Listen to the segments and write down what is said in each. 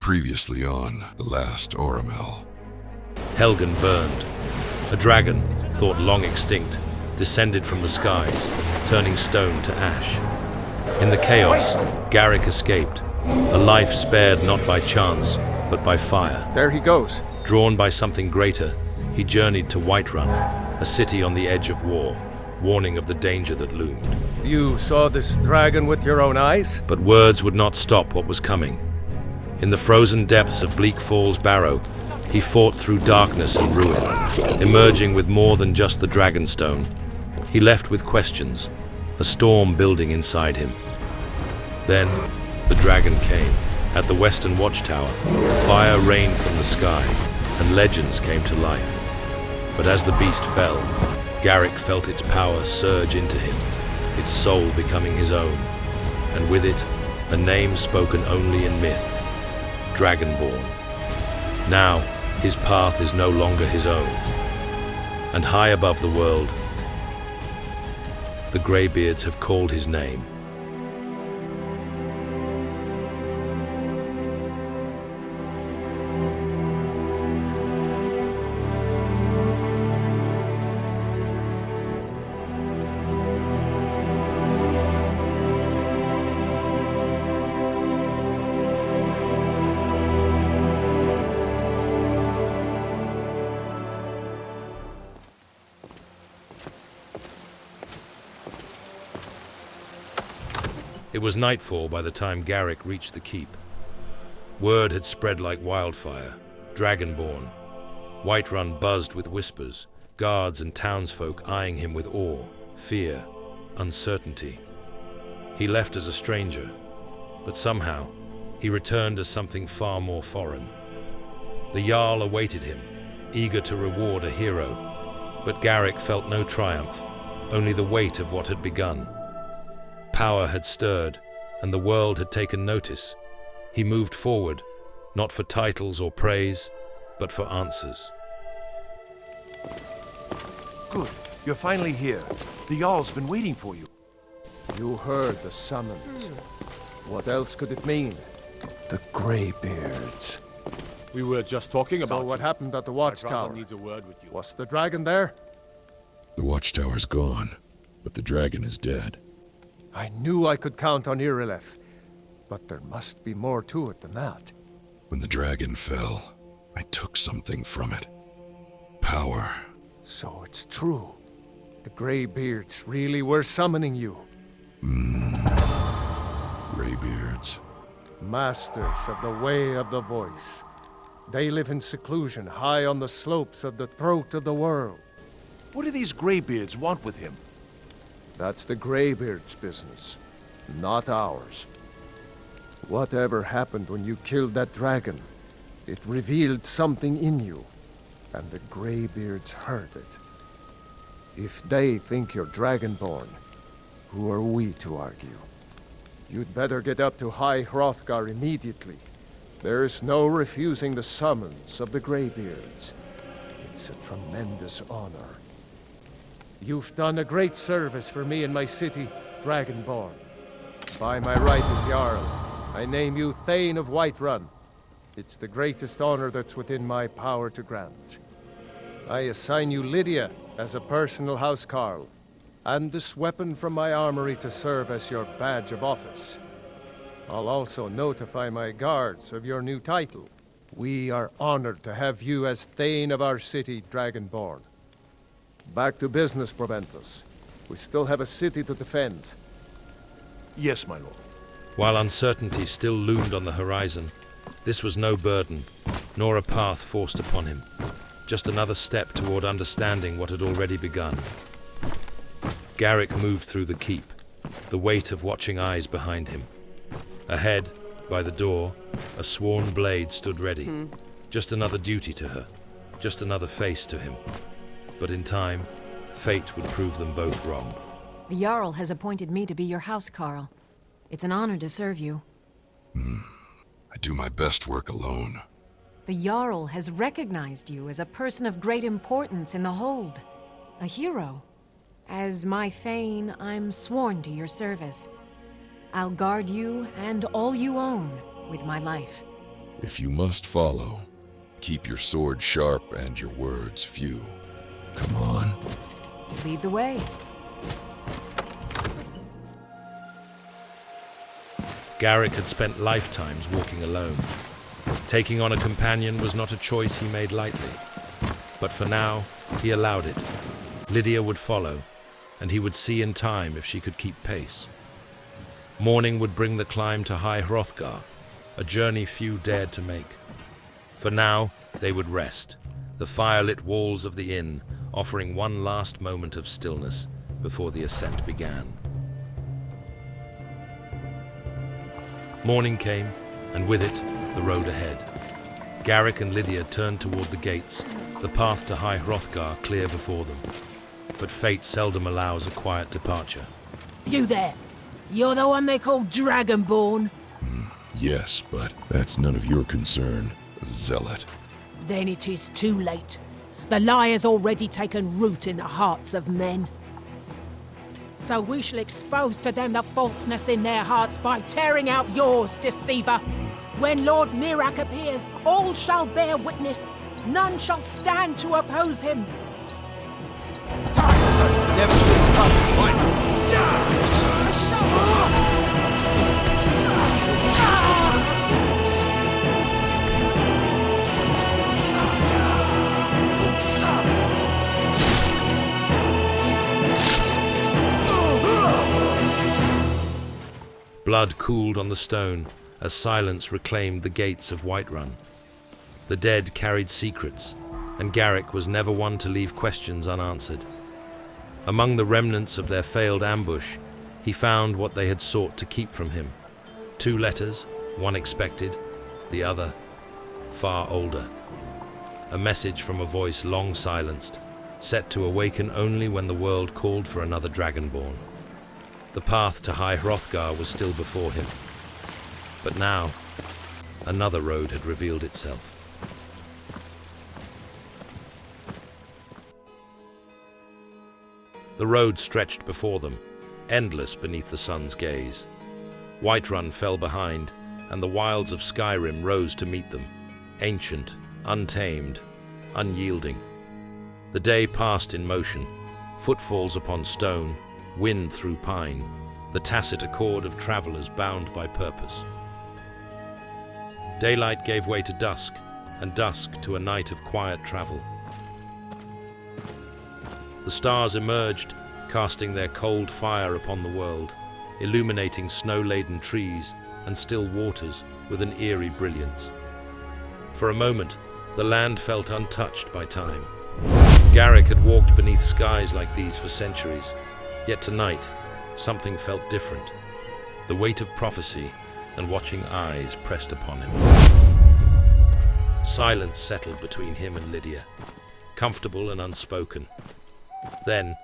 Previously on the last Aurimel. Helgen burned. A dragon, thought long extinct, descended from the skies, turning stone to ash. In the chaos, Garrik escaped, a life spared not by chance, but by fire. There he goes. Drawn by something greater, he journeyed to Whiterun, a city on the edge of war, warning of the danger that loomed. You saw this dragon with your own eyes? But words would not stop what was coming. In the frozen depths of Bleak Falls Barrow, he fought through darkness and ruin, emerging with more than just the Dragonstone. He left with questions, a storm building inside him. Then, the dragon came. At the western watchtower, fire rained from the sky, and legends came to life. But as the beast fell, Garrik felt its power surge into him, its soul becoming his own, and with it, a name spoken only in myth, Dragonborn. Now, his path is no longer his own, and high above the world, the Greybeards have called his name. It was nightfall by the time Garrik reached the keep. Word had spread like wildfire. Dragonborn. Whiterun buzzed with whispers, guards and townsfolk eyeing him with awe, fear, uncertainty. He left as a stranger, but somehow he returned as something far more foreign. The Jarl awaited him, eager to reward a hero, but Garrik felt no triumph, only the weight of what had begun. Power had stirred, and the world had taken notice. He moved forward, not for titles or praise, but for answers. Good. You're finally here. The Jarl's been waiting for you. You heard the summons. What else could it mean? The Greybeards. We were just talking about So what happened at the watchtower? needs a word with you. Was the dragon there? The watchtower's gone, but the dragon is dead. I knew I could count on Irileth, but there must be more to it than that. When the dragon fell, I took something from it. Power. So it's true. The Greybeards really were summoning you. Greybeards. Masters of the way of the voice. They live in seclusion high on the slopes of the throat of the world. What do these Greybeards want with him? That's the Greybeards' business, not ours. Whatever happened when you killed that dragon, it revealed something in you, and the Greybeards heard it. If they think you're Dragonborn, who are we to argue? You'd better get up to High Hrothgar immediately. There's no refusing the summons of the Greybeards. It's a tremendous honor. You've done a great service for me and my city, Dragonborn. By my right as Jarl, I name you Thane of Whiterun. It's the greatest honor that's within my power to grant. I assign you Lydia as a personal housecarl, and this weapon from my armory to serve as your badge of office. I'll also notify my guards of your new title. We are honored to have you as Thane of our city, Dragonborn. Back to business, Proventus. We still have a city to defend. Yes, my lord. While uncertainty still loomed on the horizon, this was no burden, nor a path forced upon him. Just another step toward understanding what had already begun. Garrik moved through the keep, the weight of watching eyes behind him. Ahead, by the door, a sworn blade stood ready. Just another duty to her, just another face to him. But in time, fate would prove them both wrong. The Jarl has appointed me to be your housecarl. It's an honor to serve you. I do my best work alone. The Jarl has recognized you as a person of great importance in the Hold. A hero. As my Thane, I'm sworn to your service. I'll guard you and all you own with my life. If you must follow, keep your sword sharp and your words few. Come on. Lead the way. Garrik had spent lifetimes walking alone. Taking on a companion was not a choice he made lightly. But for now, he allowed it. Lydia would follow, and he would see in time if she could keep pace. Morning would bring the climb to High Hrothgar, a journey few dared to make. For now, they would rest, the firelit walls of the inn offering one last moment of stillness before the ascent began. Morning came, and with it, the road ahead. Garrik and Lydia turned toward the gates, the path to High Hrothgar clear before them. But fate seldom allows a quiet departure. You there! You're the one they call Dragonborn? Yes, but that's none of your concern, zealot. Then it is too late. The lie has already taken root in the hearts of men. So we shall expose to them the falseness in their hearts by tearing out yours, deceiver. When Lord Mirak appears, all shall bear witness. None shall stand to oppose him. Never should have come to fight. Blood cooled on the stone as silence reclaimed the gates of Whiterun. The dead carried secrets, and Garrik was never one to leave questions unanswered. Among the remnants of their failed ambush, he found what they had sought to keep from him. 2 letters, one expected, the other far older. A message from a voice long silenced, set to awaken only when the world called for another Dragonborn. The path to High Hrothgar was still before him. But now, another road had revealed itself. The road stretched before them, endless beneath the sun's gaze. Whiterun fell behind, and the wilds of Skyrim rose to meet them, ancient, untamed, unyielding. The day passed in motion, footfalls upon stone, wind through pine, the tacit accord of travelers bound by purpose. Daylight gave way to dusk, and dusk to a night of quiet travel. The stars emerged, casting their cold fire upon the world, illuminating snow-laden trees and still waters with an eerie brilliance. For a moment, the land felt untouched by time. Garrik had walked beneath skies like these for centuries, yet tonight, something felt different. The weight of prophecy and watching eyes pressed upon him. Silence settled between him and Lydia, comfortable and unspoken. Then,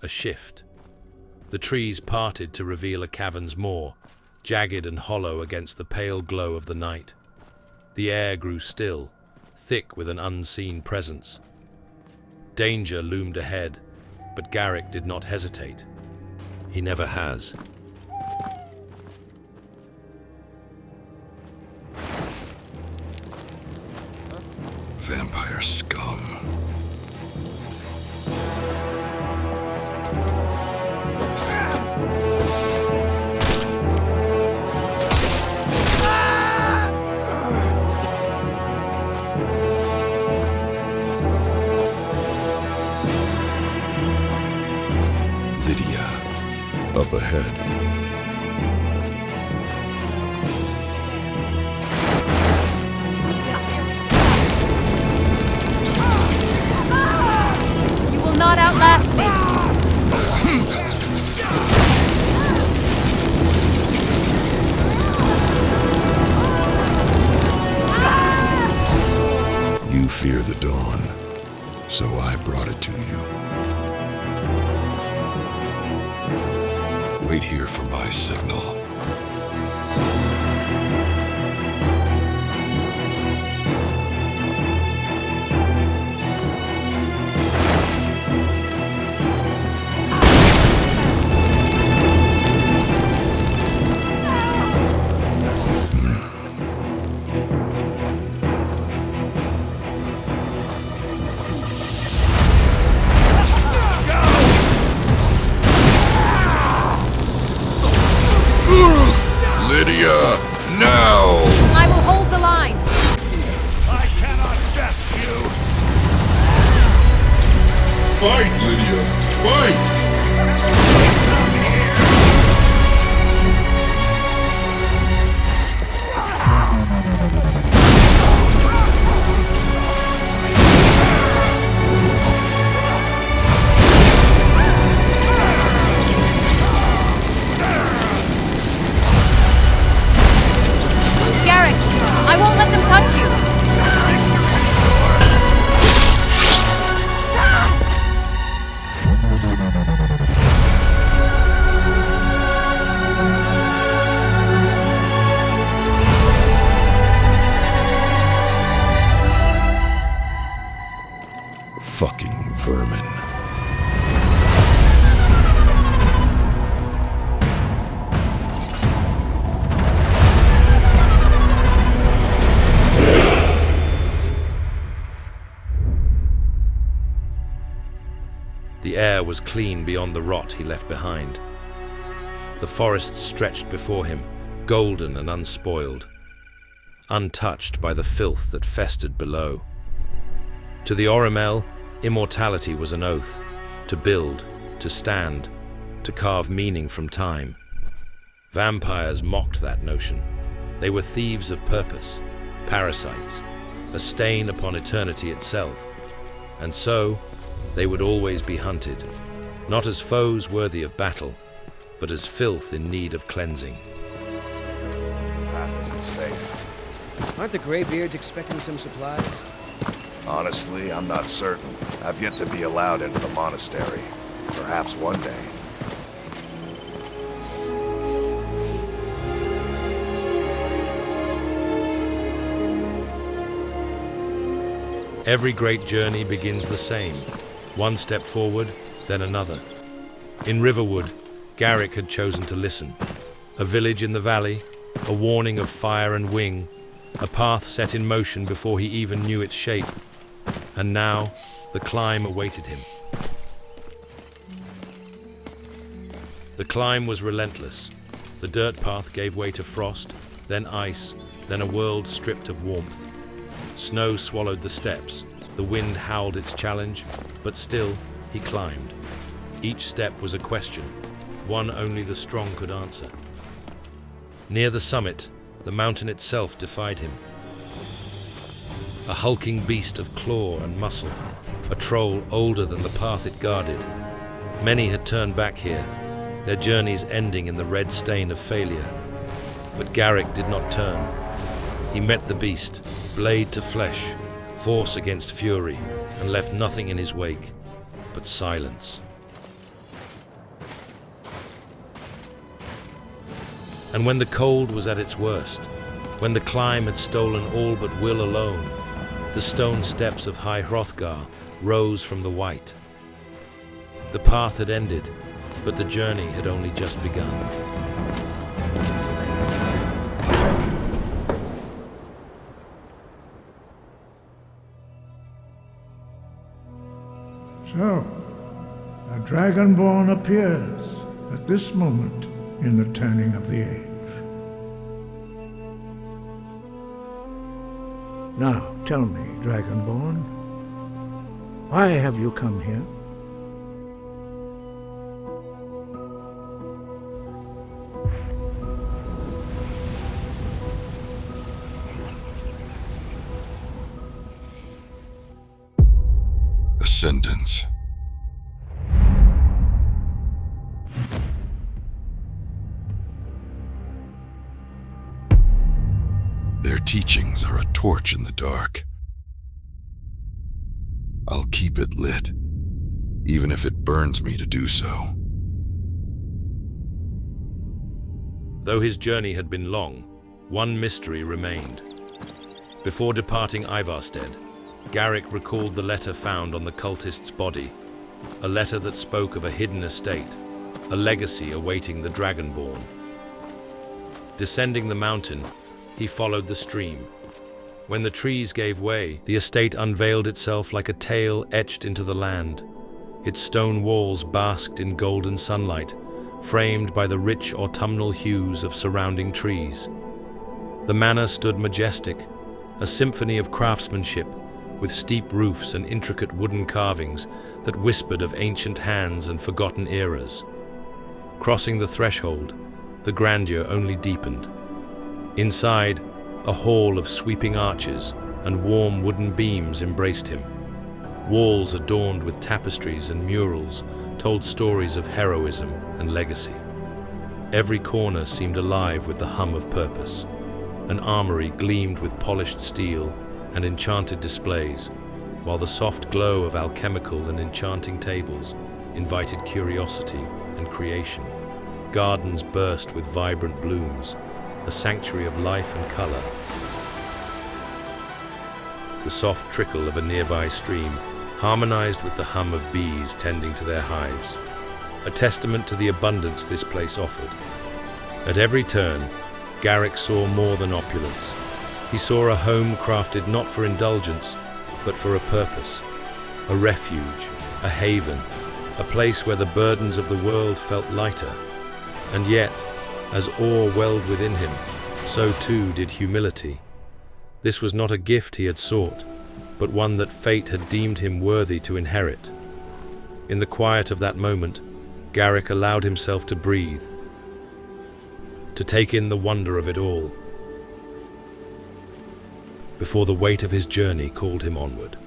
a shift. The trees parted to reveal a cavern's maw, jagged and hollow against the pale glow of the night. The air grew still, thick with an unseen presence. Danger loomed ahead, but Garrik did not hesitate. He never has. Vampire scum. Lydia, up ahead. You will not outlast me. You fear the dawn, so I brought it to you. Wait here for my signal. The air was clean beyond the rot he left behind. The forest stretched before him, golden and unspoiled, untouched by the filth that festered below. To the Aurimel, immortality was an oath, to build, to stand, to carve meaning from time. Vampires mocked that notion. They were thieves of purpose, parasites, a stain upon eternity itself. And so, they would always be hunted, not as foes worthy of battle, but as filth in need of cleansing. Path isn't safe. Aren't the Greybeards expecting some supplies? Honestly, I'm not certain. I've yet to be allowed into the monastery. Perhaps one day. Every great journey begins the same. One step forward, then another. In Riverwood, Garrik had chosen to listen. A village in the valley, a warning of fire and wing, a path set in motion before he even knew its shape. And now, the climb awaited him. The climb was relentless. The dirt path gave way to frost, then ice, then a world stripped of warmth. Snow swallowed the steps, the wind howled its challenge, but still he climbed. Each step was a question, one only the strong could answer. Near the summit, the mountain itself defied him. A hulking beast of claw and muscle, a troll older than the path it guarded. Many had turned back here, their journeys ending in the red stain of failure. But Garrik did not turn. He met the beast, blade to flesh, force against fury, and left nothing in his wake but silence. And when the cold was at its worst, when the climb had stolen all but will alone, the stone steps of High Hrothgar rose from the white. The path had ended, but the journey had only just begun. So, a Dragonborn appears at this moment in the turning of the age. Now, tell me, Dragonborn, why have you come here? Ascendant. Their teachings are a torch in the dark. I'll keep it lit, even if it burns me to do so. Though his journey had been long, one mystery remained. Before departing Ivarstead, Garrik recalled the letter found on the cultist's body, a letter that spoke of a hidden estate, a legacy awaiting the Dragonborn. Descending the mountain, he followed the stream. When the trees gave way, the estate unveiled itself like a tale etched into the land. Its stone walls basked in golden sunlight, framed by the rich autumnal hues of surrounding trees. The manor stood majestic, a symphony of craftsmanship, with steep roofs and intricate wooden carvings that whispered of ancient hands and forgotten eras. Crossing the threshold, the grandeur only deepened. Inside, a hall of sweeping arches and warm wooden beams embraced him. Walls adorned with tapestries and murals told stories of heroism and legacy. Every corner seemed alive with the hum of purpose. An armory gleamed with polished steel and enchanted displays, while the soft glow of alchemical and enchanting tables invited curiosity and creation. Gardens burst with vibrant blooms, a sanctuary of life and color. The soft trickle of a nearby stream harmonized with the hum of bees tending to their hives, a testament to the abundance this place offered. At every turn, Garrik saw more than opulence. He saw a home crafted not for indulgence, but for a purpose, a refuge, a haven, a place where the burdens of the world felt lighter. And yet, as awe welled within him, so too did humility. This was not a gift he had sought, but one that fate had deemed him worthy to inherit. In the quiet of that moment, Garrik allowed himself to breathe, to take in the wonder of it all, before the weight of his journey called him onward.